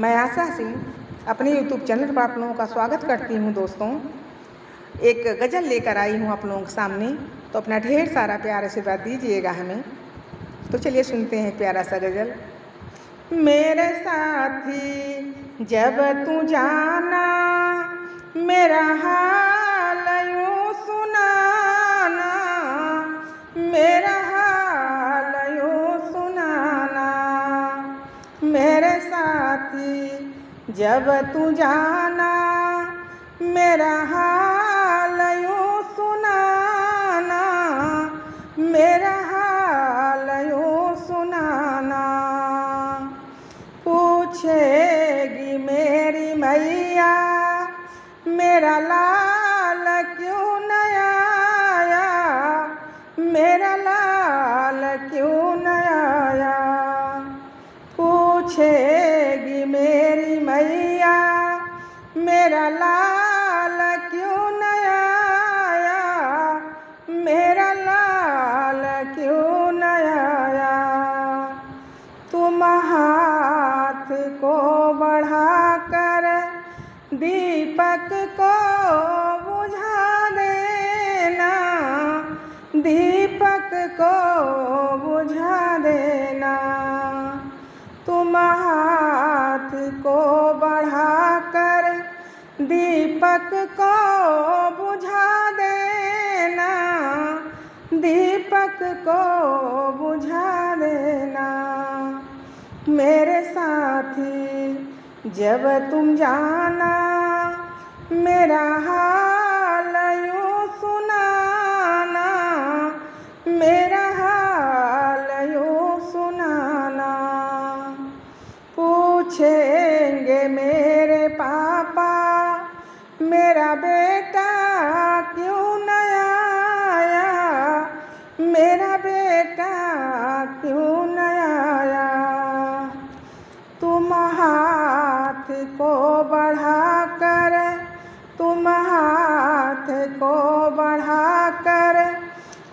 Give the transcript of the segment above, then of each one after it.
मैं आशा सिंह अपने YouTube channel पर आप लोगों का स्वागत करती हूँ। दोस्तों, एक गज़ल लेकर आई हूँ आप लोगों के सामने, तो अपना ढेर सारा प्यार आशीर्वाद दीजिएगा हमें। तो चलिए सुनते हैं प्यारा सा गज़ल। मेरे साथी जब तू जाना, मेरा हाल यूँ सुनाना, मेरा हाल यूँ सुनाना। मेरे साथी जब तू जाना, मेरा हाल यूँ सुनाना, मेरा हाल यूँ सुनाना। पूछेगी मेरी मैया, मेरा लाल क्यों न आया, मेरा लाल क्यों न आया। पूछेगी मेरी मैया, मेरा लाल क्यों न आया, मेरा लाल क्यों न आया। तुम हाथ को बढ़ाकर दीपक को बुझा देना, दीपक को बुझा देना। तुम हाथ को बढ़ाकर दीपक को बुझा देना, दीपक को बुझा देना। मेरे साथी जब तुम जाना, मेरा हाल यूँ सुनाना, मेरा हाल यूँ सुनाना। पूछेंगे मेरे पापा, मेरा बेटा क्यों न आया, मेरा बेटा क्यों न आया। तुम हाथ को बढ़ाकर, तुम हाथ को बढ़ाकर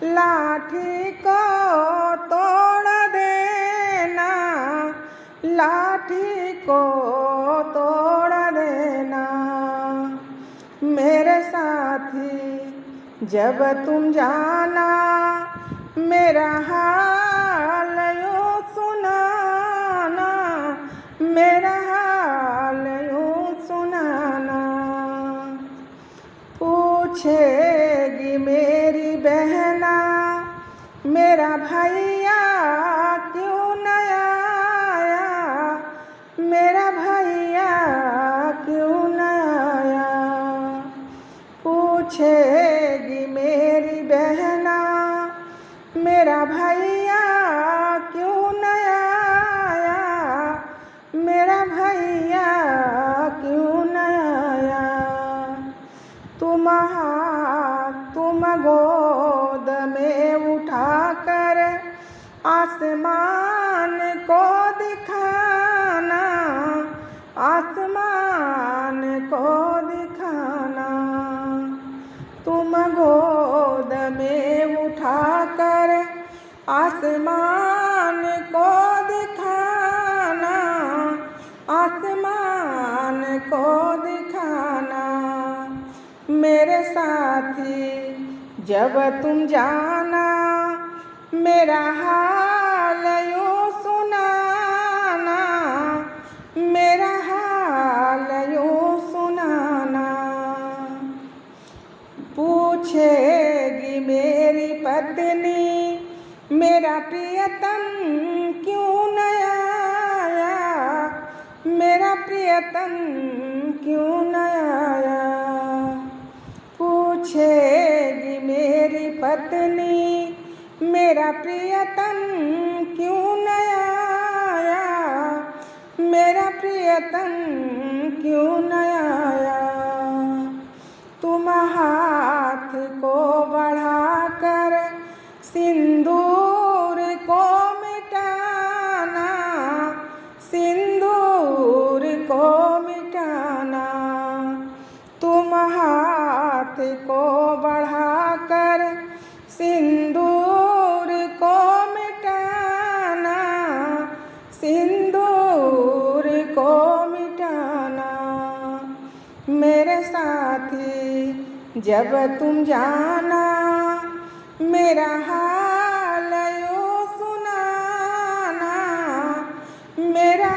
लाठी को तोड़ देना, लाठी को तोड़ देना। मेरे साथी जब तुम जाना, मेरा हाल यूँ सुनाना, मेरा हाल यूँ सुनाना। पूछेगी मेरी बहना, मेरा भैया क्यों न आया, मेरा भैया क्यों न आया। पूछेगी मेरी बहना, मेरा भैया क्यों न आया, मेरा भैया क्यों न आया। तुम गोद में उठाकर आसमान को दिखाना, आसमान को दिखाना। तुम गोद में उठाकर आसमान को दिखाना, आसमान को दिखाना। मेरे साथी जब तुम जाना, मेरा हाल यूँ सुनाना, मेरा हाल यूँ सुनाना। पूछेगी मेरी पत्नी, मेरा प्रियतम क्यों न आया, मेरा प्रियतम क्यों न आया। पूछेगी मेरी पत्नी, मेरा प्रियतम क्यों न आया, मेरा प्रियतम क्यों न आया। तुम हाथ को बढ़ाकर सिंदूर को मिटाना, सिंदूर को मिटाना। तुम हाथ को बढ़ाकर सिंदूर को मिटाना, सिंदूर को मिटाना। मेरे साथी जब तुम जाना, मेरा हाल यूँ सुनाना, मेरा